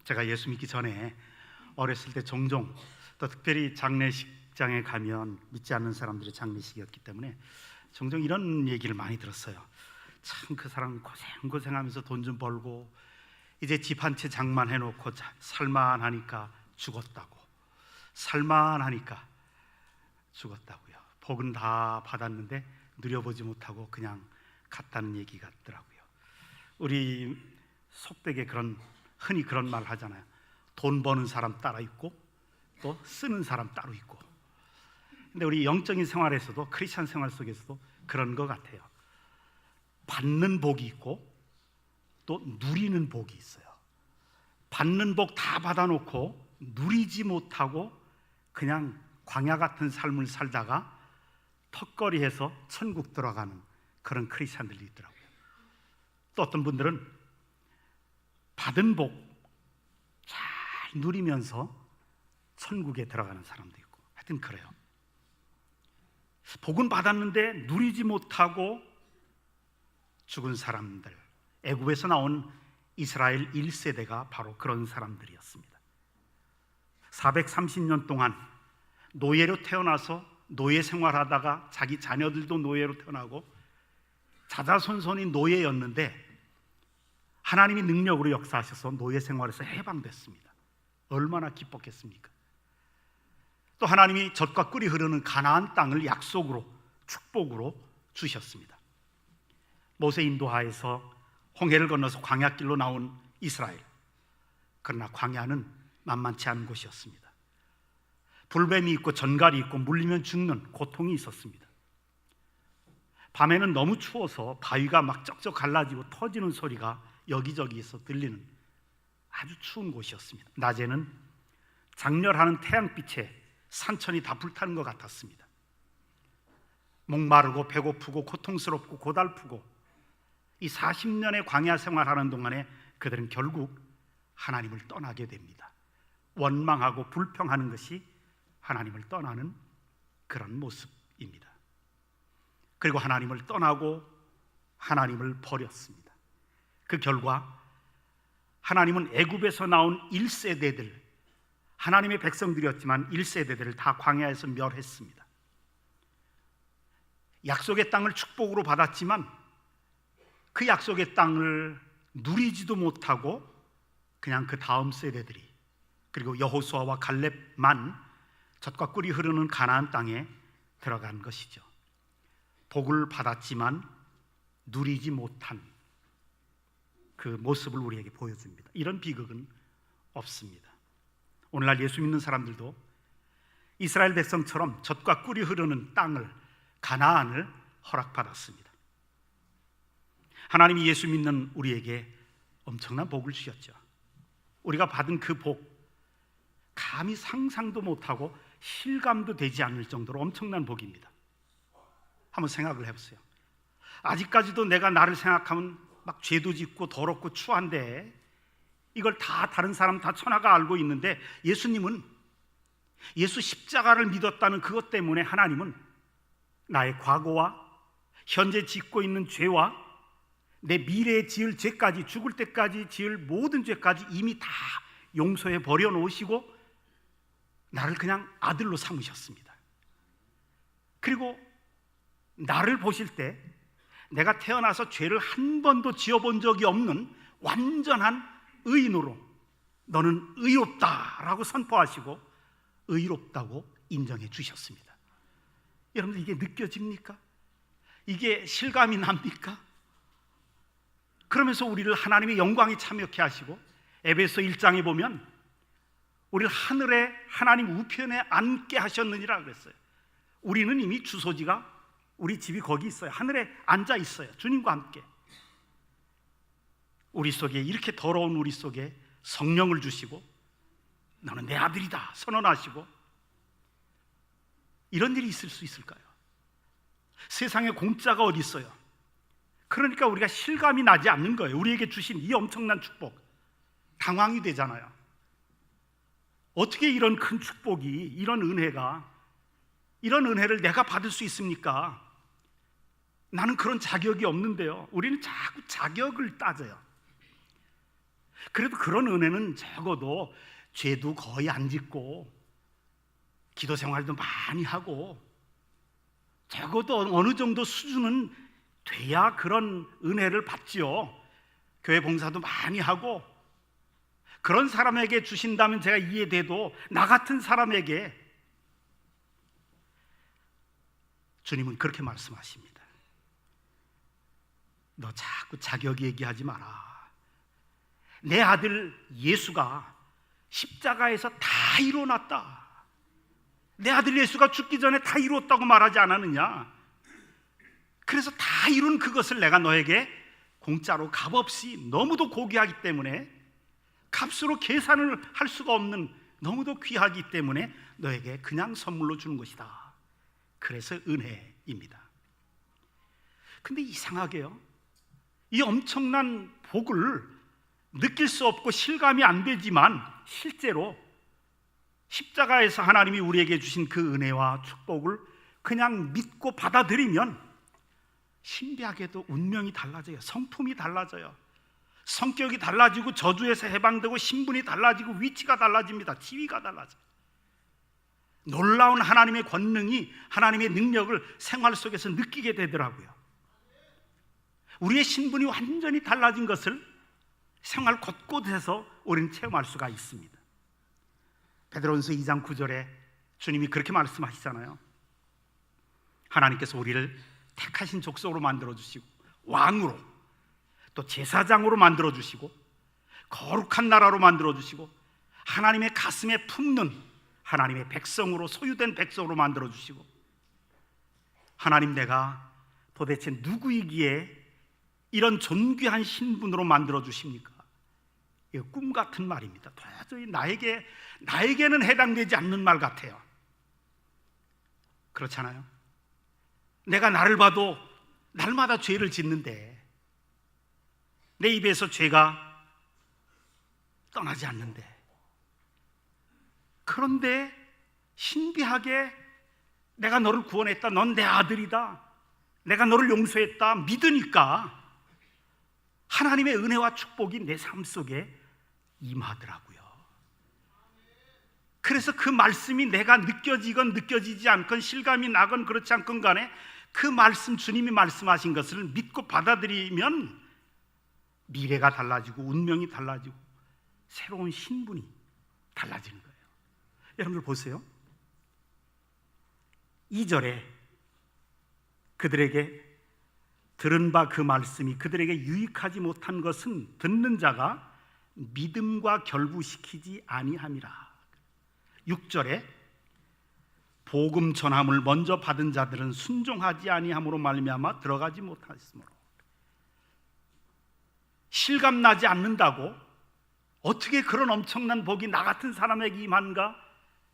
제가 예수 믿기 전에 어렸을 때 종종, 또 특별히 장례식장에 가면 믿지 않는 사람들의 장례식이었기 때문에 종종 이런 얘기를 많이 들었어요. 참 그 사람 고생하면서 돈 좀 벌고 이제 집 한 채 장만해놓고 살만하니까 죽었다고, 살만하니까 죽었다고요. 복은 다 받았는데 누려보지 못하고 그냥 갔다는 얘기 같더라고요. 우리 속되게 흔히 그런 말 하잖아요. 돈 버는 사람 따로 있고 또 쓰는 사람 따로 있고. 근데 우리 영적인 생활에서도, 크리스찬 생활 속에서도 그런 것 같아요. 받는 복이 있고 또 누리는 복이 있어요. 받는 복 다 받아놓고 누리지 못하고 그냥 광야 같은 삶을 살다가 턱걸이해서 천국 들어가는 그런 크리스찬들이 있더라고요. 또 어떤 분들은 받은 복 잘 누리면서 천국에 들어가는 사람도 있고, 하여튼 그래요. 복은 받았는데 누리지 못하고 죽은 사람들, 애굽에서 나온 이스라엘 1세대가 바로 그런 사람들이었습니다. 430년 동안 노예로 태어나서 노예 생활하다가 자기 자녀들도 노예로 태어나고 자자손손이 노예였는데 하나님이 능력으로 역사하셔서 노예 생활에서 해방됐습니다. 얼마나 기뻤겠습니까? 또 하나님이 젖과 꿀이 흐르는 가나안 땅을 약속으로, 축복으로 주셨습니다. 모세 인도하에서 홍해를 건너서 광야길로 나온 이스라엘. 그러나 광야는 만만치 않은 곳이었습니다. 불뱀이 있고 전갈이 있고 물리면 죽는 고통이 있었습니다. 밤에는 너무 추워서 바위가 막 쩍쩍 갈라지고 터지는 소리가 여기저기에서 들리는 아주 추운 곳이었습니다. 낮에는 장렬하는 태양빛에 산천이 다 불타는 것 같았습니다. 목마르고 배고프고 고통스럽고 고달프고 이 40년의 광야 생활하는 동안에 그들은 결국 하나님을 떠나게 됩니다. 원망하고 불평하는 것이 하나님을 떠나는 그런 모습입니다. 그리고 하나님을 떠나고 하나님을 버렸습니다. 그 결과 하나님은 애굽에서 나온 1세대들, 하나님의 백성들이었지만 1세대들을 다 광야에서 멸했습니다. 약속의 땅을 축복으로 받았지만 그 약속의 땅을 누리지도 못하고 그냥 그 다음 세대들이, 그리고 여호수아와 갈렙만 젖과 꿀이 흐르는 가나안 땅에 들어간 것이죠. 복을 받았지만 누리지 못한 그 모습을 우리에게 보여줍니다. 이런 비극은 없습니다. 오늘날 예수 믿는 사람들도 이스라엘 백성처럼 젖과 꿀이 흐르는 땅을, 가나안을 허락받았습니다. 하나님이 예수 믿는 우리에게 엄청난 복을 주셨죠. 우리가 받은 그 복, 감히 상상도 못하고 실감도 되지 않을 정도로 엄청난 복입니다. 한번 생각을 해보세요. 아직까지도 내가 나를 생각하면 막 죄도 짓고 더럽고 추한데 이걸 다 다른 사람 다 천하가 알고 있는데 예수님은, 예수 십자가를 믿었다는 그것 때문에 하나님은 나의 과거와 현재 짓고 있는 죄와 내 미래에 지을 죄까지, 죽을 때까지 지을 모든 죄까지 이미 다 용서해 버려 놓으시고 나를 그냥 아들로 삼으셨습니다. 그리고 나를 보실 때 내가 태어나서 죄를 한 번도 지어본 적이 없는 완전한 의인으로 너는 의롭다라고 선포하시고 의롭다고 인정해 주셨습니다. 여러분들 이게 느껴집니까? 이게 실감이 납니까? 그러면서 우리를 하나님의 영광에 참여케 하시고 에베소 1장에 보면 우리를 하늘에 하나님 우편에 앉게 하셨느니라 그랬어요. 우리는 이미 주소지가, 우리 집이 거기 있어요. 하늘에 앉아 있어요. 주님과 함께. 우리 속에, 이렇게 더러운 우리 속에 성령을 주시고 너는 내 아들이다 선언하시고, 이런 일이 있을 수 있을까요? 세상에 공짜가 어디 있어요? 그러니까 우리가 실감이 나지 않는 거예요. 우리에게 주신 이 엄청난 축복, 당황이 되잖아요. 어떻게 이런 큰 축복이, 이런 은혜가, 이런 은혜를 내가 받을 수 있습니까? 나는 그런 자격이 없는데요. 우리는 자꾸 자격을 따져요. 그래도 그런 은혜는 적어도 죄도 거의 안 짓고 기도 생활도 많이 하고 적어도 어느 정도 수준은 돼야 그런 은혜를 받지요. 교회 봉사도 많이 하고 그런 사람에게 주신다면 제가 이해돼도 나 같은 사람에게 주님은 그렇게 말씀하십니다. 너 자꾸 자격 얘기하지 마라. 내 아들 예수가 십자가에서 다 이루어놨다. 내 아들 예수가 죽기 전에 다 이루었다고 말하지 않았느냐? 그래서 다 이룬 그것을 내가 너에게 공짜로 값없이, 너무도 고귀하기 때문에 값으로 계산을 할 수가 없는, 너무도 귀하기 때문에 너에게 그냥 선물로 주는 것이다. 그래서 은혜입니다. 근데 이상하게요, 이 엄청난 복을 느낄 수 없고 실감이 안 되지만 실제로 십자가에서 하나님이 우리에게 주신 그 은혜와 축복을 그냥 믿고 받아들이면 신비하게도 운명이 달라져요. 성품이 달라져요. 성격이 달라지고 저주에서 해방되고 신분이 달라지고 위치가 달라집니다. 지위가 달라져요. 놀라운 하나님의 권능이, 하나님의 능력을 생활 속에서 느끼게 되더라고요. 우리의 신분이 완전히 달라진 것을 생활 곳곳에서 우리는 체험할 수가 있습니다. 베드로전서 2장 9절에 주님이 그렇게 말씀하시잖아요. 하나님께서 우리를 택하신 족속으로 만들어주시고 왕으로, 또 제사장으로 만들어주시고 거룩한 나라로 만들어주시고 하나님의 가슴에 품는 하나님의 백성으로, 소유된 백성으로 만들어주시고, 하나님, 내가 도대체 누구이기에 이런 존귀한 신분으로 만들어주십니까? 이거 꿈 같은 말입니다. 도저히 나에게는 해당되지 않는 말 같아요. 그렇잖아요. 내가 나를 봐도 날마다 죄를 짓는데, 내 입에서 죄가 떠나지 않는데, 그런데 신비하게 내가 너를 구원했다, 넌 내 아들이다, 내가 너를 용서했다 믿으니까 하나님의 은혜와 축복이 내 삶 속에 임하더라고요. 그래서 그 말씀이 내가 느껴지건 느껴지지 않건, 실감이 나건 그렇지 않건 간에 그 말씀, 주님이 말씀하신 것을 믿고 받아들이면 미래가 달라지고 운명이 달라지고 새로운 신분이 달라지는 거예요. 여러분들 보세요. 2절에 그들에게 들은 바 그 말씀이 그들에게 유익하지 못한 것은 듣는 자가 믿음과 결부시키지 아니함이라. 6절에 복음 전함을 먼저 받은 자들은 순종하지 아니함으로 말미암아 들어가지 못하였으므로. 실감나지 않는다고 어떻게 그런 엄청난 복이 나 같은 사람에게 임한가?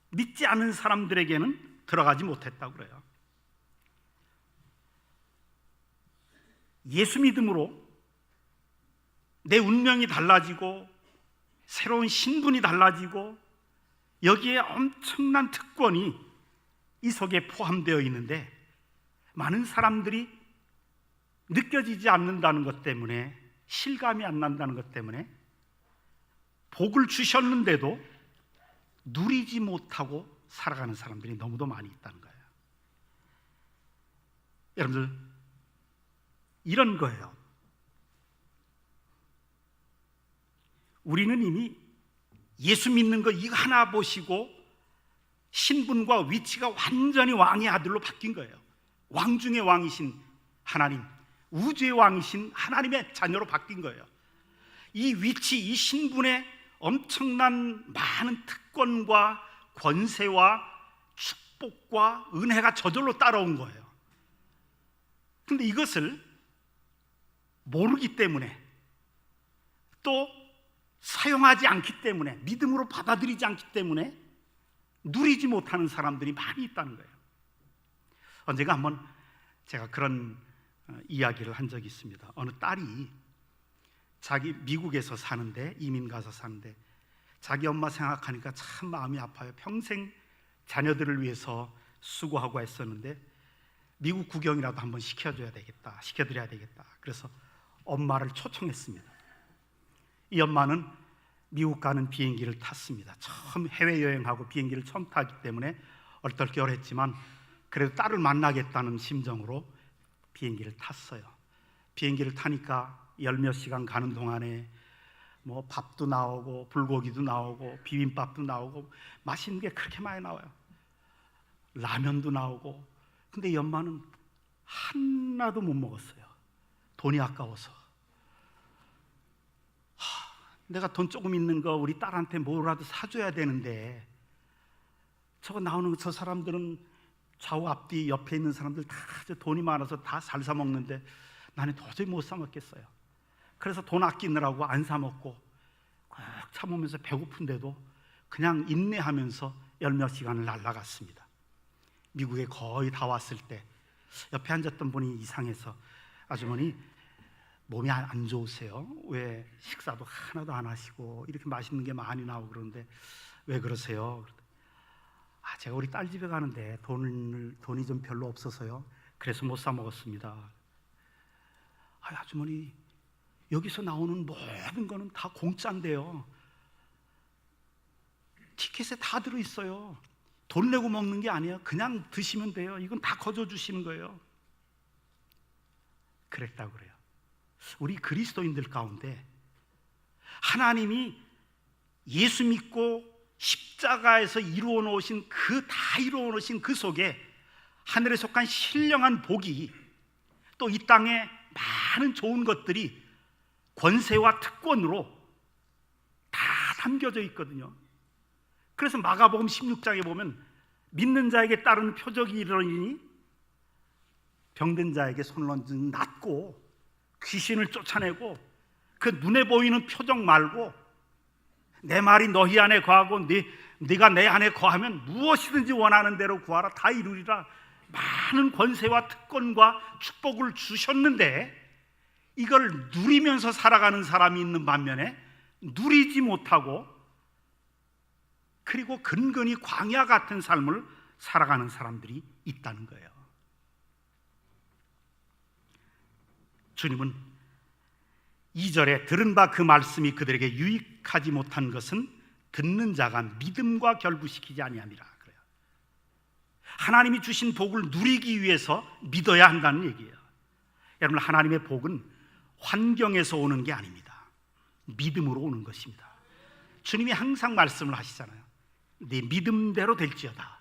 믿지 않은 사람들에게는 들어가지 못했다고 그래요. 예수 믿음으로 내 운명이 달라지고 새로운 신분이 달라지고 여기에 엄청난 특권이 이 속에 포함되어 있는데, 많은 사람들이 느껴지지 않는다는 것 때문에, 실감이 안 난다는 것 때문에 복을 주셨는데도 누리지 못하고 살아가는 사람들이 너무도 많이 있다는 거예요. 여러분들, 이런 거예요. 우리는 이미 예수 믿는 거 이거 하나 보시고 신분과 위치가 완전히 왕의 아들로 바뀐 거예요. 왕 중의 왕이신 하나님, 우주의 왕이신 하나님의 자녀로 바뀐 거예요. 이 위치, 이 신분에 엄청난 많은 특권과 권세와 축복과 은혜가 저절로 따라온 거예요. 그런데 이것을 모르기 때문에, 또 사용하지 않기 때문에, 믿음으로 받아들이지 않기 때문에 누리지 못하는 사람들이 많이 있다는 거예요. 언젠가 한번 제가 그런 이야기를 한 적이 있습니다. 어느 딸이 자기 미국에서 사는데, 이민 가서 사는데 자기 엄마 생각하니까 참 마음이 아파요. 평생 자녀들을 위해서 수고하고 했었는데 미국 구경이라도 한번 시켜드려야 되겠다. 그래서 엄마를 초청했습니다. 이 엄마는 미국 가는 비행기를 탔습니다. 처음 해외여행하고 비행기를 처음 타기 때문에 얼떨결했지만 그래도 딸을 만나겠다는 심정으로 비행기를 탔어요. 비행기를 타니까 열몇 시간 가는 동안에 뭐 밥도 나오고 불고기도 나오고 비빔밥도 나오고 맛있는 게 그렇게 많이 나와요. 라면도 나오고. 근데 이 엄마는 하나도 못 먹었어요. 돈이 아까워서. 내가 돈 조금 있는 거 우리 딸한테 뭐라도 사줘야 되는데, 저거 나오는 저 사람들은 좌우 앞뒤 옆에 있는 사람들 다 돈이 많아서 다 잘 사 먹는데 나는 도저히 못 사 먹겠어요. 그래서 돈 아끼느라고 안 사 먹고 꼭 참으면서 배고픈데도 그냥 인내하면서 열몇 시간을 날아갔습니다. 미국에 거의 다 왔을 때 옆에 앉았던 분이 이상해서, 아주머니 몸이 안 좋으세요? 왜 식사도 하나도 안 하시고 이렇게 맛있는 게 많이 나오고 그러는데 왜 그러세요? 제가 우리 딸 집에 가는데 돈이 좀 별로 없어서요. 그래서 못 사 먹었습니다. 아주머니, 여기서 나오는 모든 거는 다 공짜인데요. 티켓에 다 들어있어요. 돈 내고 먹는 게 아니에요. 그냥 드시면 돼요. 이건 다 거저 주시는 거예요. 그랬다고 그래요. 우리 그리스도인들 가운데 하나님이 예수 믿고 십자가에서 이루어 놓으신 다 이루어 놓으신 그 속에 하늘에 속한 신령한 복이, 또 이 땅에 많은 좋은 것들이 권세와 특권으로 다 담겨져 있거든요. 그래서 마가복음 16장에 보면 믿는 자에게 따르는 표적이 이르러니 병든 자에게 손을 얹은 낫고 귀신을 쫓아내고, 그 눈에 보이는 표적 말고 내 말이 너희 안에 거하고 네가 내 안에 거하면 무엇이든지 원하는 대로 구하라 다 이루리라. 많은 권세와 특권과 축복을 주셨는데 이걸 누리면서 살아가는 사람이 있는 반면에 누리지 못하고, 그리고 근근히 광야 같은 삶을 살아가는 사람들이 있다는 거예요. 주님은 2절에 들은 바 그 말씀이 그들에게 유익하지 못한 것은 듣는 자가 믿음과 결부시키지 아니함이라 그래요. 하나님이 주신 복을 누리기 위해서 믿어야 한다는 얘기예요. 여러분, 하나님의 복은 환경에서 오는 게 아닙니다. 믿음으로 오는 것입니다. 주님이 항상 말씀을 하시잖아요. 네 믿음대로 될지어다.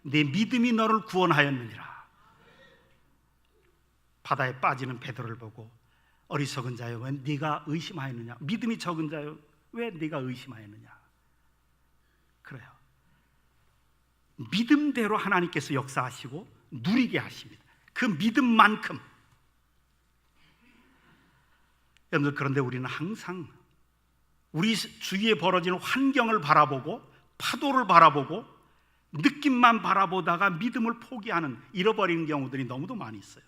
내 믿음이 너를 구원하였느니라. 바다에 빠지는 베드로를 보고 어리석은 자여 왜 네가 의심하였느냐, 믿음이 적은 자여 왜 네가 의심하였느냐. 그래요. 믿음대로 하나님께서 역사하시고 누리게 하십니다. 그 믿음만큼. 여러분들, 그런데 우리는 항상 우리 주위에 벌어지는 환경을 바라보고 파도를 바라보고 느낌만 바라보다가 믿음을 포기하는, 잃어버리는 경우들이 너무도 많이 있어요.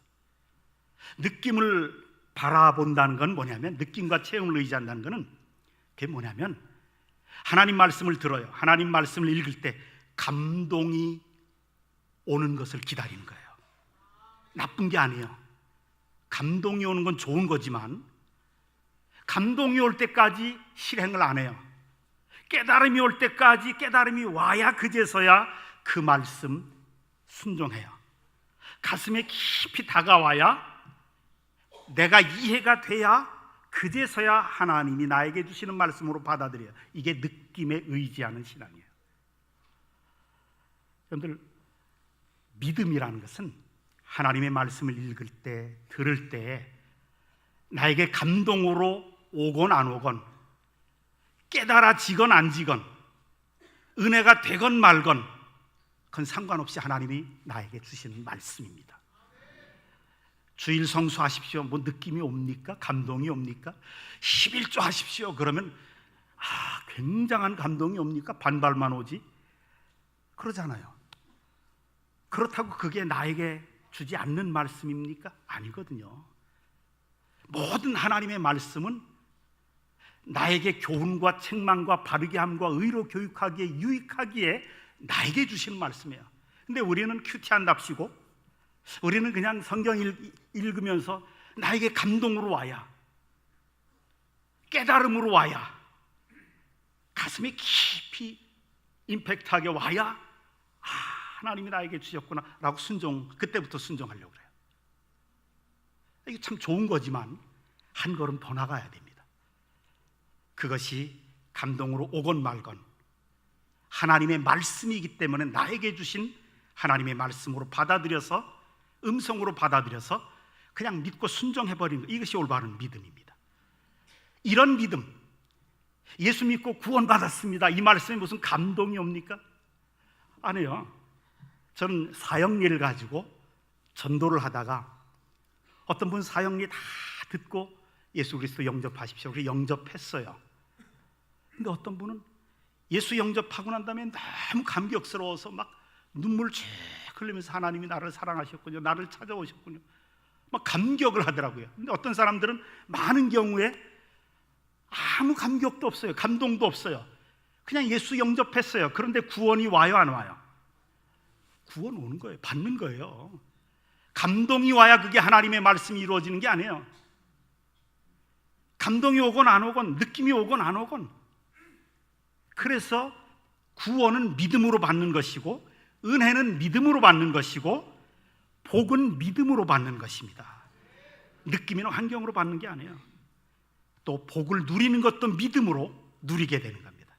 느낌을 바라본다는 건 뭐냐면, 느낌과 체험을 의지한다는 것은 그게 뭐냐면, 하나님 말씀을 들어요. 하나님 말씀을 읽을 때 감동이 오는 것을 기다리는 거예요. 나쁜 게 아니에요. 감동이 오는 건 좋은 거지만 감동이 올 때까지 실행을 안 해요. 깨달음이 올 때까지, 깨달음이 와야 그제서야 그 말씀 순종해요. 가슴에 깊이 다가와야, 내가 이해가 돼야 그제서야 하나님이 나에게 주시는 말씀으로 받아들여요. 이게 느낌에 의지하는 신앙이에요. 여러분들, 믿음이라는 것은 하나님의 말씀을 읽을 때, 들을 때 나에게 감동으로 오건 안 오건, 깨달아지건 안 지건, 은혜가 되건 말건, 그건 상관없이 하나님이 나에게 주시는 말씀입니다. 주일 성수하십시오. 뭐 느낌이 옵니까? 감동이 옵니까? 11조 하십시오. 그러면 굉장한 감동이 옵니까? 반발만 오지? 그러잖아요. 그렇다고 그게 나에게 주지 않는 말씀입니까? 아니거든요. 모든 하나님의 말씀은 나에게 교훈과 책망과 바르게 함과 의로 교육하기에 유익하기에 나에게 주시는 말씀이에요. 근데 우리는 큐티한답시고, 우리는 그냥 성경 읽으면서 나에게 감동으로 와야, 깨달음으로 와야, 가슴에 깊이 임팩트하게 와야 하나님이 나에게 주셨구나 라고 그때부터 순종하려고 그래요. 이게 참 좋은 거지만 한 걸음 더 나가야 됩니다. 그것이 감동으로 오건 말건 하나님의 말씀이기 때문에 나에게 주신 하나님의 말씀으로 받아들여서, 음성으로 받아들여서 그냥 믿고 순종해버리는 것, 이것이 올바른 믿음입니다. 이런 믿음, 예수 믿고 구원받았습니다, 이 말씀에 무슨 감동이 옵니까? 아니요. 저는 사형리를 가지고 전도를 하다가 어떤 분 사형리 다 듣고 예수 그리스도 영접하십시오, 그래서 영접했어요. 근데 어떤 분은 예수 영접하고 난 다음에 너무 감격스러워서 막 눈물 쭉 흘리면서 하나님이 나를 사랑하셨군요, 나를 찾아오셨군요, 막 감격을 하더라고요. 근데 어떤 사람들은 많은 경우에 아무 감격도 없어요, 감동도 없어요. 그냥 예수 영접했어요. 그런데 구원이 와요, 안 와요? 구원 오는 거예요. 받는 거예요. 감동이 와야 그게 하나님의 말씀이 이루어지는 게 아니에요. 감동이 오건 안 오건, 느낌이 오건 안 오건. 그래서 구원은 믿음으로 받는 것이고, 은혜는 믿음으로 받는 것이고, 복은 믿음으로 받는 것입니다. 느낌이나 환경으로 받는 게 아니에요. 또 복을 누리는 것도 믿음으로 누리게 되는 겁니다.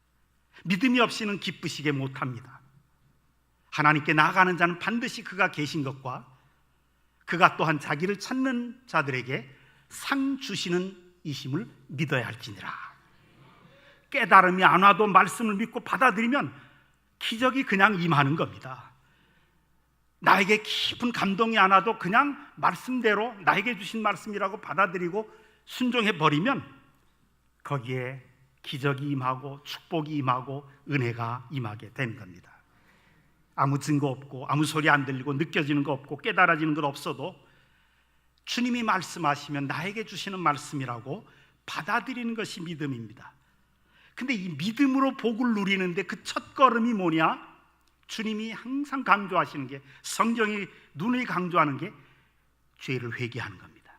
믿음이 없이는 기쁘시게 못합니다. 하나님께 나아가는 자는 반드시 그가 계신 것과 그가 또한 자기를 찾는 자들에게 상 주시는 이심을 믿어야 할지니라. 깨달음이 안 와도 말씀을 믿고 받아들이면 기적이 그냥 임하는 겁니다. 나에게 깊은 감동이 안 와도 그냥 말씀대로 나에게 주신 말씀이라고 받아들이고 순종해 버리면 거기에 기적이 임하고 축복이 임하고 은혜가 임하게 되는 겁니다. 아무 증거 없고 아무 소리 안 들리고 느껴지는 거 없고 깨달아지는 것 없어도 주님이 말씀하시면 나에게 주시는 말씀이라고 받아들이는 것이 믿음입니다. 근데 이 믿음으로 복을 누리는데 그 첫 걸음이 뭐냐? 주님이 항상 강조하시는 게, 성경이 눈이 강조하는 게 죄를 회개하는 겁니다.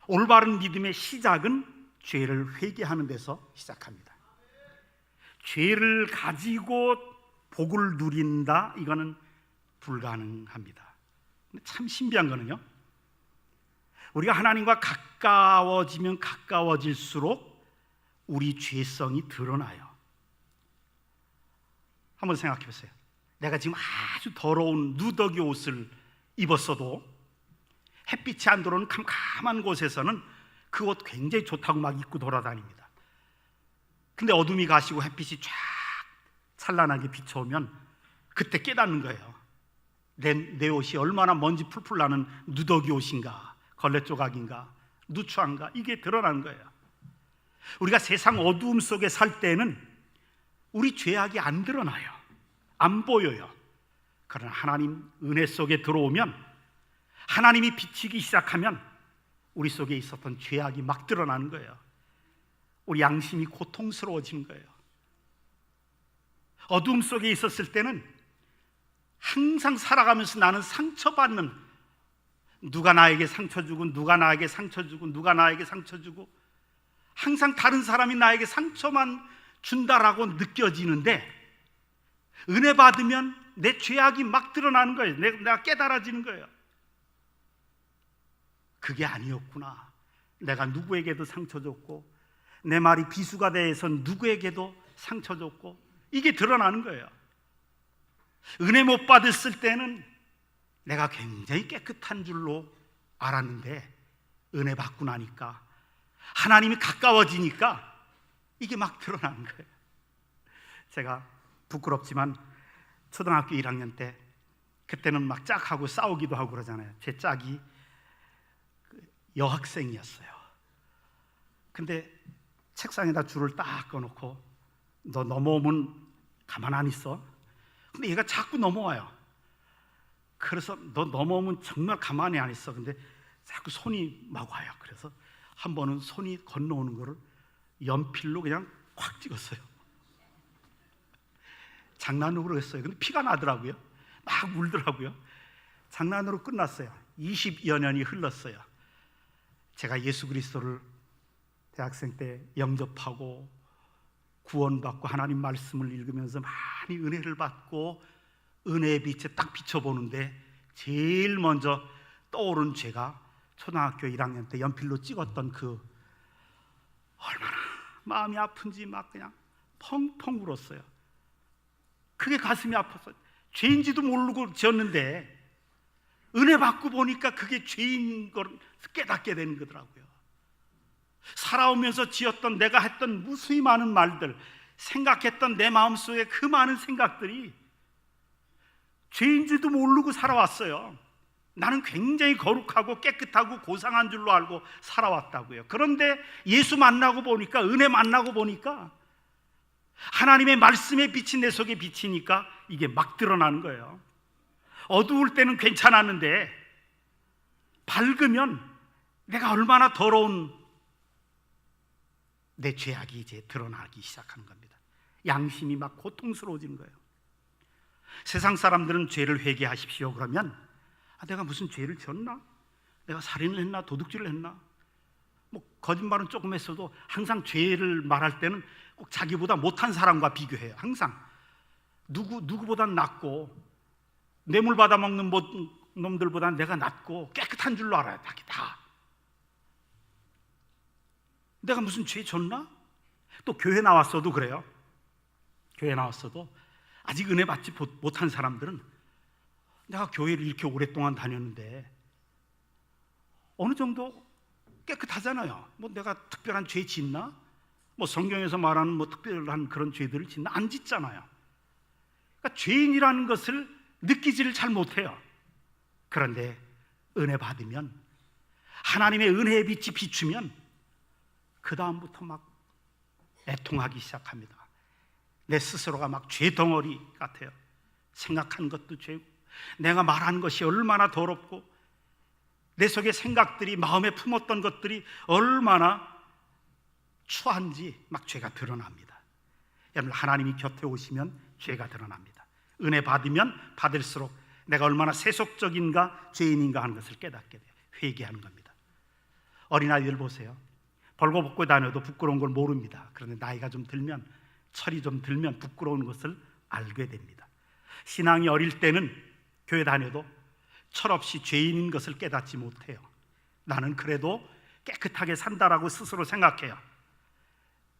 올바른 믿음의 시작은 죄를 회개하는 데서 시작합니다. 죄를 가지고 복을 누린다, 이거는 불가능합니다. 근데 참 신비한 거는요, 우리가 하나님과 가까워지면 가까워질수록 우리 죄성이 드러나요. 한번 생각해 보세요. 내가 지금 아주 더러운 누더기 옷을 입었어도 햇빛이 안 들어오는 캄캄한 곳에서는 그 옷 굉장히 좋다고 막 입고 돌아다닙니다. 근데 어둠이 가시고 햇빛이 쫙 찬란하게 비춰오면 그때 깨닫는 거예요. 내 옷이 얼마나 먼지 풀풀 나는 누더기 옷인가, 걸레 조각인가, 누추한가, 이게 드러나는 거예요. 우리가 세상 어두움 속에 살 때는 우리 죄악이 안 드러나요. 안 보여요. 그러나 하나님 은혜 속에 들어오면, 하나님이 비치기 시작하면 우리 속에 있었던 죄악이 막 드러나는 거예요. 우리 양심이 고통스러워지는 거예요. 어둠 속에 있었을 때는 항상 살아가면서 나는 상처받는, 누가 나에게 상처 주고 누가 나에게 상처 주고 누가 나에게 상처 주고, 항상 다른 사람이 나에게 상처만 준다라고 느껴지는데, 은혜 받으면 내 죄악이 막 드러나는 거예요. 내가 깨달아지는 거예요. 그게 아니었구나. 내가 누구에게도 상처 줬고, 내 말이 비수가 돼서 누구에게도 상처 줬고, 이게 드러나는 거예요. 은혜 못 받았을 때는 내가 굉장히 깨끗한 줄로 알았는데, 은혜 받고 나니까, 하나님이 가까워지니까 이게 막 드러나는 거예요. 제가 부끄럽지만 초등학교 1학년 때, 그때는 막 짝하고 싸우기도 하고 그러잖아요. 제 짝이 여학생이었어요. 근데 책상에다 줄을 딱 꺼놓고, 너 넘어오면 가만 안 있어. 근데 얘가 자꾸 넘어와요. 그래서 너 넘어오면 정말 가만히 안 있어. 근데 자꾸 손이 막 와요. 그래서 한 번은 손이 건너오는 거를 연필로 그냥 콱 찍었어요. 장난으로 했어요. 근데 피가 나더라고요. 막 울더라고요. 장난으로 끝났어요. 20여 년이 흘렀어요. 제가 예수 그리스도를 대학생 때 영접하고 구원받고 하나님 말씀을 읽으면서 많이 은혜를 받고 은혜의 빛에 딱 비춰보는데 제일 먼저 떠오른 죄가 초등학교 1학년 때 연필로 찍었던 그 얼마나 마음이 아픈지 막 그냥 펑펑 울었어요. 그게 가슴이 아파서 죄인지도 모르고 지었는데 은혜 받고 보니까 그게 죄인 걸 깨닫게 되는 거더라고요. 살아오면서 지었던 내가 했던 무수히 많은 말들, 생각했던 내 마음속에 그 많은 생각들이 죄인지도 모르고 살아왔어요. 나는 굉장히 거룩하고 깨끗하고 고상한 줄로 알고 살아왔다고요. 그런데 예수 만나고 보니까, 은혜 만나고 보니까 하나님의 말씀의 빛이 내 속에 비치니까 이게 막 드러나는 거예요. 어두울 때는 괜찮았는데 밝으면 내가 얼마나 더러운 내 죄악이 이제 드러나기 시작하는 겁니다. 양심이 막 고통스러워지는 거예요. 세상 사람들은 죄를 회개하십시오 그러면 내가 무슨 죄를 지었나? 내가 살인을 했나? 도둑질을 했나? 뭐 거짓말은 조금 했어도 항상 죄를 말할 때는 꼭 자기보다 못한 사람과 비교해요. 항상 누구보다 낫고 뇌물 받아먹는 놈들보다 내가 낫고 깨끗한 줄로 알아요. 다. 내가 무슨 죄 졌나? 또 교회 나왔어도 그래요. 교회 나왔어도 아직 은혜 받지 못한 사람들은 내가 교회를 이렇게 오랫동안 다녔는데 어느 정도 깨끗하잖아요. 뭐 내가 특별한 죄 짓나? 뭐 성경에서 말하는 뭐 특별한 그런 죄들을 짓나? 안 짓잖아요. 그러니까 죄인이라는 것을 느끼지를 잘 못해요. 그런데 은혜 받으면, 하나님의 은혜의 빛이 비추면 그 다음부터 막 애통하기 시작합니다. 내 스스로가 막 죄덩어리 같아요. 생각한 것도 죄고, 내가 말한 것이 얼마나 더럽고, 내 속에 생각들이, 마음에 품었던 것들이 얼마나 추한지 막 죄가 드러납니다. 여러분, 하나님이 곁에 오시면 죄가 드러납니다. 은혜 받으면 받을수록 내가 얼마나 세속적인가, 죄인인가 하는 것을 깨닫게 돼요. 회개하는 겁니다. 어린아이들 보세요. 벌거벗고 다녀도 부끄러운 걸 모릅니다. 그런데 나이가 좀 들면, 철이 좀 들면 부끄러운 것을 알게 됩니다. 신앙이 어릴 때는 교회 다녀도 철없이 죄인인 것을 깨닫지 못해요. 나는 그래도 깨끗하게 산다라고 스스로 생각해요.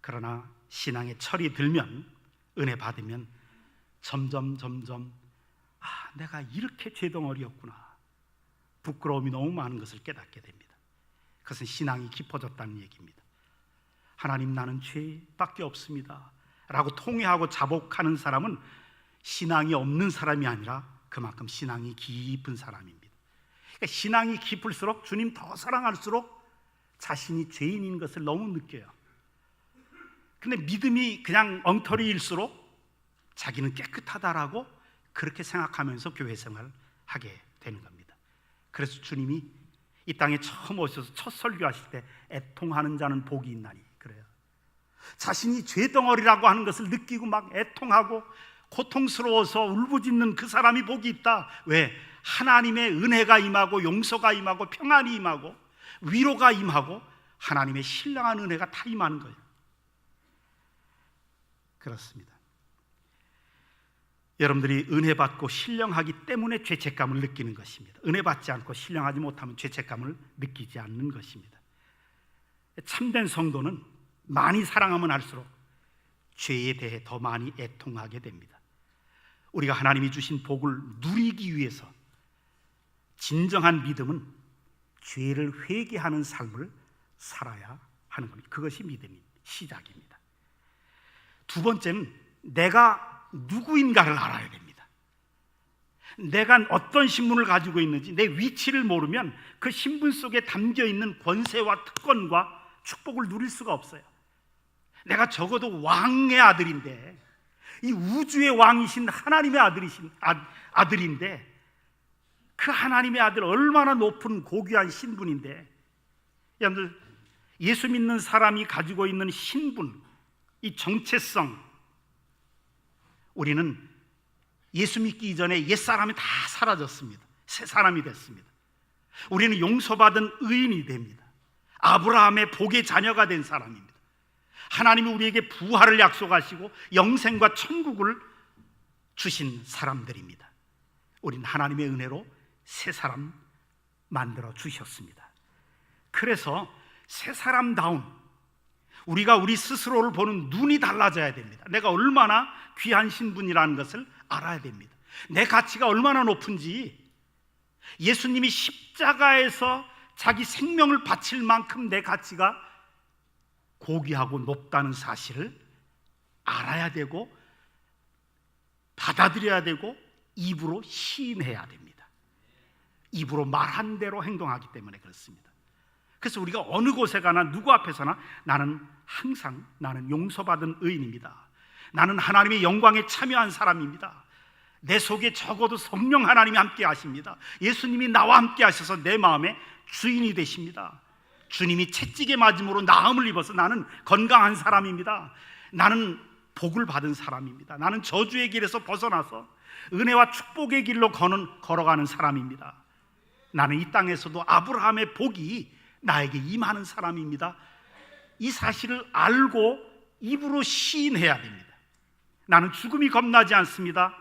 그러나 신앙의 철이 들면, 은혜 받으면 점점 내가 이렇게 죄덩어리였구나, 부끄러움이 너무 많은 것을 깨닫게 됩니다. 그것은 신앙이 깊어졌다는 얘기입니다. 하나님, 나는 죄밖에 없습니다 라고 통회하고 자복하는 사람은 신앙이 없는 사람이 아니라 그만큼 신앙이 깊은 사람입니다. 그러니까 신앙이 깊을수록, 주님 더 사랑할수록 자신이 죄인인 것을 너무 느껴요. 근데 믿음이 그냥 엉터리일수록 자기는 깨끗하다라고 그렇게 생각하면서 교회 생활을 하게 되는 겁니다. 그래서 주님이 이 땅에 처음 오셔서 첫 설교하실 때 애통하는 자는 복이 있나니 그래요. 자신이 죄덩어리라고 하는 것을 느끼고 막 애통하고 고통스러워서 울부짖는 그 사람이 복이 있다. 왜? 하나님의 은혜가 임하고 용서가 임하고 평안이 임하고 위로가 임하고 하나님의 신령한 은혜가 다 임하는 거예요. 그렇습니다. 여러분들이 은혜 받고 신령하기 때문에 죄책감을 느끼는 것입니다. 은혜 받지 않고 신령하지 못하면 죄책감을 느끼지 않는 것입니다. 참된 성도는 많이 사랑하면 할수록 죄에 대해 더 많이 애통하게 됩니다. 우리가 하나님이 주신 복을 누리기 위해서 진정한 믿음은 죄를 회개하는 삶을 살아야 하는 겁니다. 그것이 믿음의 시작입니다. 두 번째는 내가 누구인가를 알아야 됩니다. 내가 어떤 신분을 가지고 있는지, 내 위치를 모르면 그 신분 속에 담겨있는 권세와 특권과 축복을 누릴 수가 없어요. 내가 적어도 왕의 아들인데, 이 우주의 왕이신 하나님의 아들인데, 그 하나님의 아들 얼마나 높은 고귀한 신분인데, 여러분들 예수 믿는 사람이 가지고 있는 신분, 이 정체성, 우리는 예수 믿기 이전에 옛사람이 다 사라졌습니다. 새 사람이 됐습니다. 우리는 용서받은 의인이 됩니다. 아브라함의 복의 자녀가 된 사람입니다. 하나님이 우리에게 부활을 약속하시고 영생과 천국을 주신 사람들입니다. 우린 하나님의 은혜로 새 사람 만들어 주셨습니다. 그래서 새 사람다운 우리가 우리 스스로를 보는 눈이 달라져야 됩니다. 내가 얼마나 귀한 신분이라는 것을 알아야 됩니다. 내 가치가 얼마나 높은지, 예수님이 십자가에서 자기 생명을 바칠 만큼 내 가치가 고귀하고 높다는 사실을 알아야 되고 받아들여야 되고 입으로 시인해야 됩니다. 입으로 말한 대로 행동하기 때문에 그렇습니다. 그래서 우리가 어느 곳에 가나 누구 앞에서나 나는 항상 나는 용서받은 의인입니다. 나는 하나님의 영광에 참여한 사람입니다. 내 속에 적어도 성령 하나님이 함께 하십니다. 예수님이 나와 함께 하셔서 내 마음의 주인이 되십니다. 주님이 채찍에 맞음으로 나음을 입어서 나는 건강한 사람입니다. 나는 복을 받은 사람입니다. 나는 저주의 길에서 벗어나서 은혜와 축복의 길로 걸어가는 사람입니다. 나는 이 땅에서도 아브라함의 복이 나에게 임하는 사람입니다. 이 사실을 알고 입으로 시인해야 됩니다. 나는 죽음이 겁나지 않습니다.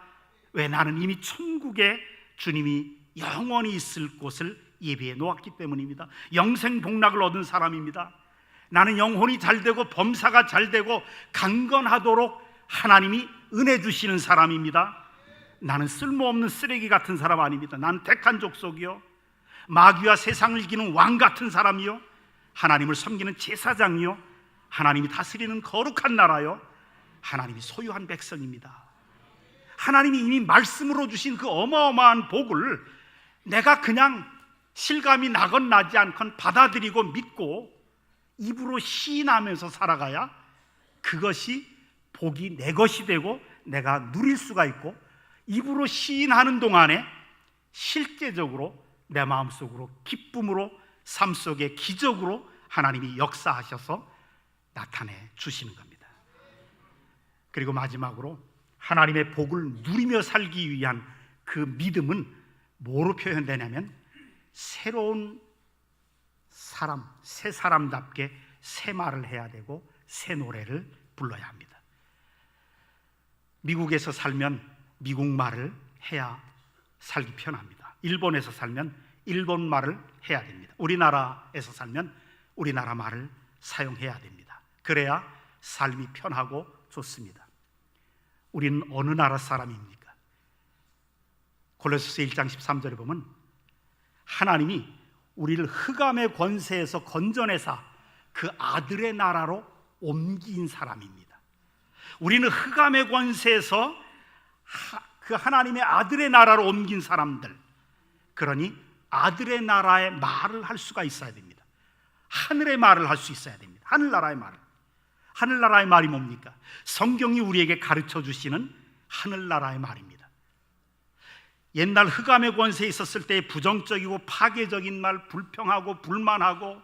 왜? 나는 이미 천국에 주님이 영원히 있을 곳을 예비해 놓았기 때문입니다. 영생 복락을 얻은 사람입니다. 나는 영혼이 잘되고 범사가 잘되고 강건하도록 하나님이 은혜 주시는 사람입니다. 나는 쓸모없는 쓰레기 같은 사람 아닙니다. 나는 택한 족속이요, 마귀와 세상을 이기는 왕 같은 사람이요, 하나님을 섬기는 제사장이요, 하나님이 다스리는 거룩한 나라요, 하나님이 소유한 백성입니다. 하나님이 이미 말씀으로 주신 그 어마어마한 복을 내가 그냥 실감이 나건 나지 않건 받아들이고 믿고 입으로 시인하면서 살아가야 그것이 복이 내 것이 되고 내가 누릴 수가 있고, 입으로 시인하는 동안에 실제적으로 내 마음속으로 기쁨으로 삶 속에 기적으로 하나님이 역사하셔서 나타내 주시는 겁니다. 그리고 마지막으로 하나님의 복을 누리며 살기 위한 그 믿음은 뭐로 표현되냐면 새로운 사람, 새 사람답게 새 말을 해야 되고 새 노래를 불러야 합니다. 미국에서 살면 미국 말을 해야 살기 편합니다. 일본에서 살면 일본 말을 해야 됩니다. 우리나라에서 살면 우리나라 말을 사용해야 됩니다. 그래야 삶이 편하고 좋습니다. 우리는 어느 나라 사람입니까? 골로새서 1장 13절에 보면 하나님이 우리를 흑암의 권세에서 건져내사 그 아들의 나라로 옮긴 사람입니다. 우리는 흑암의 권세에서 그 하나님의 아들의 나라로 옮긴 사람들, 그러니 아들의 나라의 말을 할 수가 있어야 됩니다. 하늘의 말을 할 수 있어야 됩니다. 하늘나라의 말을. 하늘나라의 말이 뭡니까? 성경이 우리에게 가르쳐 주시는 하늘나라의 말입니다. 옛날 흑암의 권세에 있었을 때 부정적이고 파괴적인 말, 불평하고 불만하고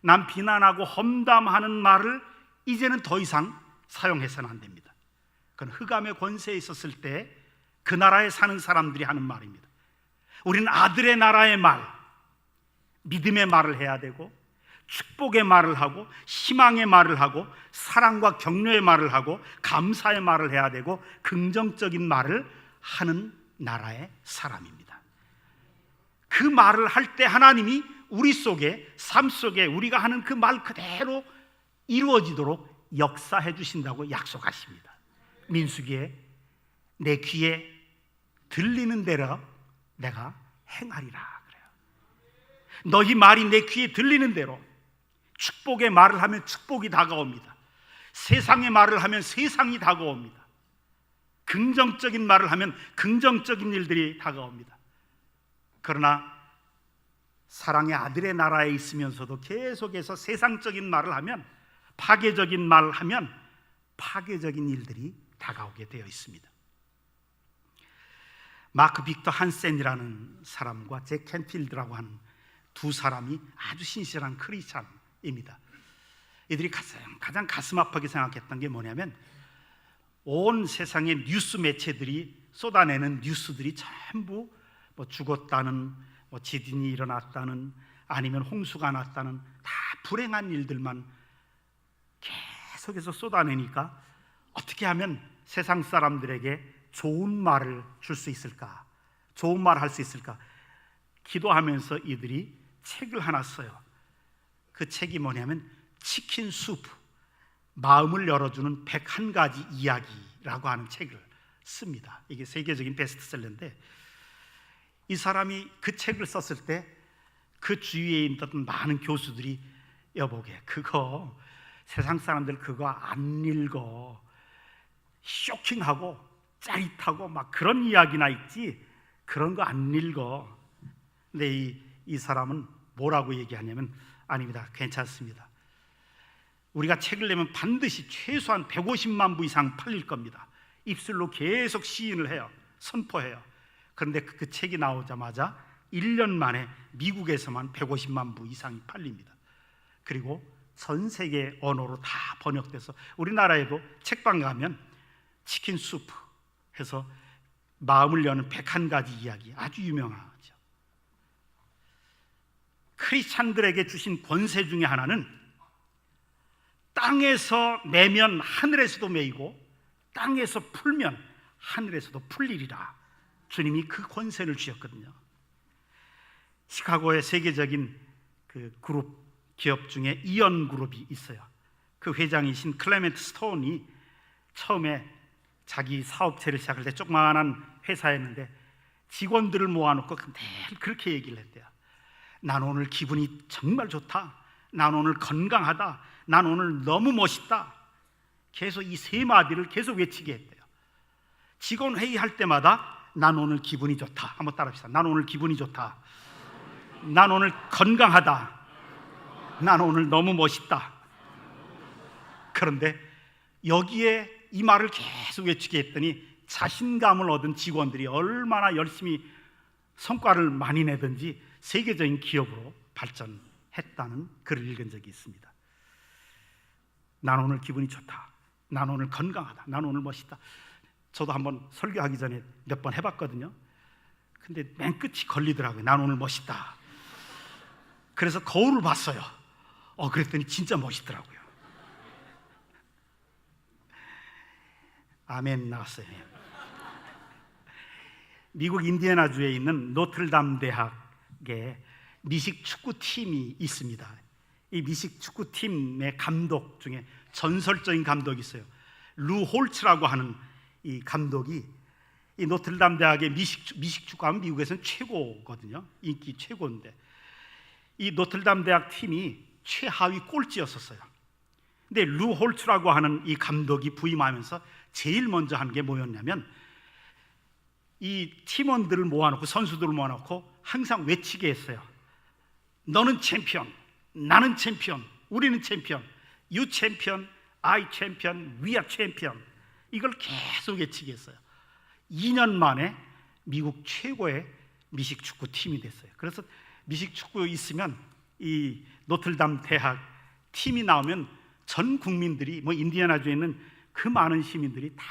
남 비난하고 험담하는 말을 이제는 더 이상 사용해서는 안 됩니다. 그건 흑암의 권세에 있었을 때 그 나라에 사는 사람들이 하는 말입니다. 우리는 아들의 나라의 말, 믿음의 말을 해야 되고 축복의 말을 하고 희망의 말을 하고 사랑과 격려의 말을 하고 감사의 말을 해야 되고 긍정적인 말을 하는 나라의 사람입니다. 그 말을 할 때 하나님이 우리 속에, 삶 속에 우리가 하는 그 말 그대로 이루어지도록 역사해 주신다고 약속하십니다. 민수기에 내 귀에 들리는 대로 내가 행하리라 그래요. 너희 말이 내 귀에 들리는 대로, 축복의 말을 하면 축복이 다가옵니다. 세상의 말을 하면 세상이 다가옵니다. 긍정적인 말을 하면 긍정적인 일들이 다가옵니다. 그러나 사랑의 아들의 나라에 있으면서도 계속해서 세상적인 말을 하면, 파괴적인 말을 하면 파괴적인 일들이 다가오게 되어 있습니다. 마크 빅터 한센이라는 사람과 잭 캔필드라고 하는 두 사람이 아주 신실한 크리스찬입니다. 이들이 가장 가슴 아프게 생각했던 게 뭐냐면, 온 세상의 뉴스 매체들이 쏟아내는 뉴스들이 전부 죽었다는, 지진이 일어났다는, 아니면 홍수가 났다는 다 불행한 일들만 계속해서 쏟아내니까 어떻게 하면 세상 사람들에게 좋은 말을 줄 수 있을까? 좋은 말 할 수 있을까? 기도하면서 이들이 책을 하나 써요. 그 책이 뭐냐면 치킨 수프, 마음을 열어주는 101가지 이야기라고 하는 책을 씁니다. 이게 세계적인 베스트셀러인데, 이 사람이 그 책을 썼을 때 그 주위에 있던 많은 교수들이 여보게, 그거 세상 사람들 그거 안 읽어, 쇼킹하고 짜릿하고 막 그런 이야기나 있지 그런 거 안 읽어. 근데 이 사람은 뭐라고 얘기하냐면, 아닙니다, 괜찮습니다, 우리가 책을 내면 반드시 최소한 150만 부 이상 팔릴 겁니다. 입술로 계속 시인을 해요. 선포해요. 그런데 그 책이 나오자마자 1년 만에 미국에서만 150만 부 이상이 팔립니다. 그리고 전 세계 언어로 다 번역돼서 우리나라에도 책방 가면 치킨 수프 해서 마음을 여는 101가지 이야기, 아주 유명하죠. 크리스찬들에게 주신 권세 중에 하나는 땅에서 매면 하늘에서도 매이고 땅에서 풀면 하늘에서도 풀리리라. 주님이 그 권세를 주셨거든요. 시카고의 세계적인 그 그룹 기업 중에 이언 그룹이 있어요. 그 회장이신 클레멘트 스톤이 처음에 자기 사업체를 시작할 때 조그마한 회사였는데 직원들을 모아놓고 매일 그렇게 얘기를 했대요. 난 오늘 기분이 정말 좋다, 난 오늘 건강하다, 난 오늘 너무 멋있다. 계속 이 세 마디를 계속 외치게 했대요. 직원 회의할 때마다 난 오늘 기분이 좋다. 한번 따라합시다. 난 오늘 기분이 좋다, 난 오늘 건강하다, 난 오늘 너무 멋있다. 그런데 여기에 이 말을 계속 외치게 했더니 자신감을 얻은 직원들이 얼마나 열심히 성과를 많이 내든지 세계적인 기업으로 발전했다는 글을 읽은 적이 있습니다. 난 오늘 기분이 좋다, 난 오늘 건강하다, 난 오늘 멋있다. 저도 한번 설교하기 전에 몇 번 해봤거든요. 근데 맨 끝이 걸리더라고요. 난 오늘 멋있다. 그래서 거울을 봤어요. 그랬더니 진짜 멋있더라고요. 아멘 나왔어요. 미국 인디애나주에 있는 노틀담 대학에 미식 축구팀이 있습니다. 이 미식 축구팀의 감독 중에 전설적인 감독이 있어요. 루 홀츠라고 하는 이 감독이 이 노틀담 대학의 미식 축구하면 미국에서는 최고거든요. 인기 최고인데 이 노틀담 대학 팀이 최하위 꼴찌였었어요. 근데 루 홀츠라고 하는 이 감독이 부임하면서 제일 먼저 한 게 뭐였냐면 이 팀원들을 모아놓고 선수들을 모아놓고 항상 외치게 했어요. 너는 챔피언, 나는 챔피언, 우리는 챔피언, You 챔피언, I 챔피언, We are 챔피언. 이걸 계속 외치게 했어요. 2년 만에 미국 최고의 미식축구 팀이 됐어요. 그래서 미식축구 있으면 이 노틀담 대학 팀이 나오면 전 국민들이 인디애나주에 있는 그 많은 시민들이 다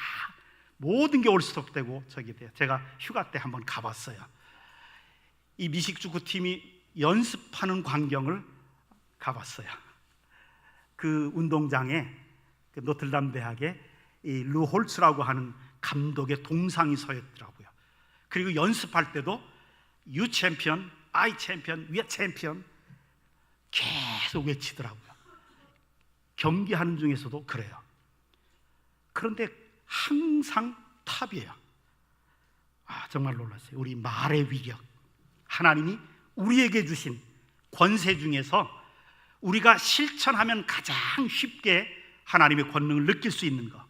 모든 게 올스톱되고 저기 돼요. 제가 휴가 때 한번 가봤어요. 이 미식축구 팀이 연습하는 광경을 가봤어요. 그 운동장에 그 노틀담 대학에 이 루 홀츠라고 하는 감독의 동상이 서 있더라고요. 그리고 연습할 때도 You 챔피언, I 챔피언, We are 챔피언 계속 외치더라고요. 경기하는 중에서도 그래요. 그런데 항상 탑이에요. 정말 놀랐어요. 우리 말의 위력, 하나님이 우리에게 주신 권세 중에서 우리가 실천하면 가장 쉽게 하나님의 권능을 느낄 수 있는 것,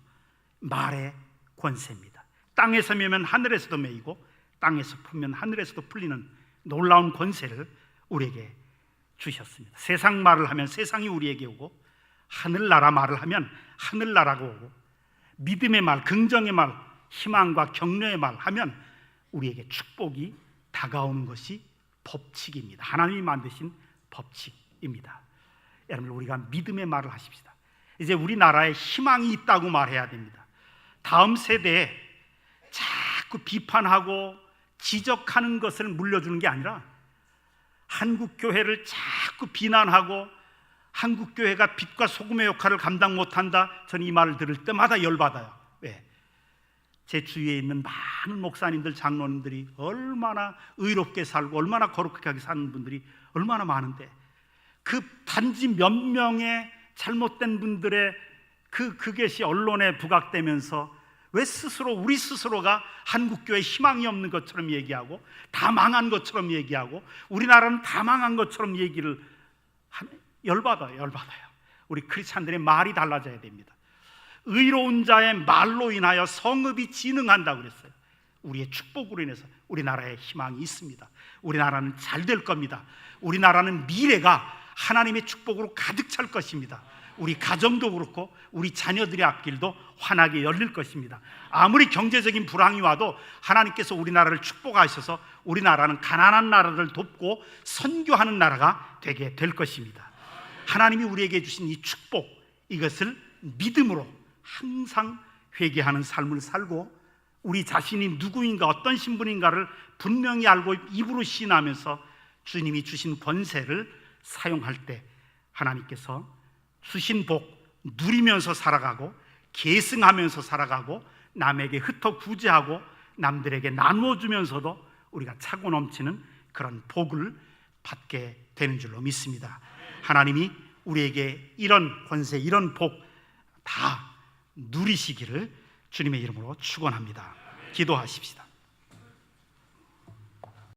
말의 권세입니다. 땅에서 매면 하늘에서도 매이고 땅에서 풀면 하늘에서도 풀리는 놀라운 권세를 우리에게 주셨습니다. 세상 말을 하면 세상이 우리에게 오고 하늘나라 말을 하면 하늘나라가 오고 믿음의 말, 긍정의 말, 희망과 격려의 말 하면 우리에게 축복이 다가오는 것이 법칙입니다. 하나님이 만드신 법칙입니다. 여러분, 우리가 믿음의 말을 하십시다. 이제 우리나라에 희망이 있다고 말해야 됩니다. 다음 세대에 자꾸 비판하고 지적하는 것을 물려주는 게 아니라 한국 교회를 자꾸 비난하고 한국 교회가 빛과 소금의 역할을 감당 못한다, 저는 이 말을 들을 때마다 열받아요. 왜? 제 주위에 있는 많은 목사님들, 장로님들이 얼마나 의롭게 살고 얼마나 거룩하게 사는 분들이 얼마나 많은데, 그 단지 몇 명의 잘못된 분들의 그것이 언론에 부각되면서 왜 우리 스스로가 한국교회 희망이 없는 것처럼 얘기하고 다 망한 것처럼 얘기하고 우리나라는 다 망한 것처럼 얘기를 열받아요. 우리 크리스찬들의 말이 달라져야 됩니다. 의로운 자의 말로 인하여 성읍이 진흥한다고 그랬어요. 우리의 축복으로 인해서 우리나라에 희망이 있습니다. 우리나라는 잘 될 겁니다. 우리나라는 미래가 하나님의 축복으로 가득 찰 것입니다. 우리 가정도 그렇고 우리 자녀들의 앞길도 환하게 열릴 것입니다. 아무리 경제적인 불황이 와도 하나님께서 우리나라를 축복하셔서 우리나라는 가난한 나라를 돕고 선교하는 나라가 되게 될 것입니다. 하나님이 우리에게 주신 이 축복, 이것을 믿음으로 항상 회개하는 삶을 살고 우리 자신이 누구인가, 어떤 신분인가를 분명히 알고 입으로 시인하면서 주님이 주신 권세를 사용할 때 하나님께서 주신 복 누리면서 살아가고 계승하면서 살아가고 남에게 흩어 구제하고 남들에게 나누어주면서도 우리가 차고 넘치는 그런 복을 받게 되는 줄로 믿습니다. 하나님이 우리에게 이런 권세, 이런 복 다 누리시기를 주님의 이름으로 축원합니다. 기도하십시다.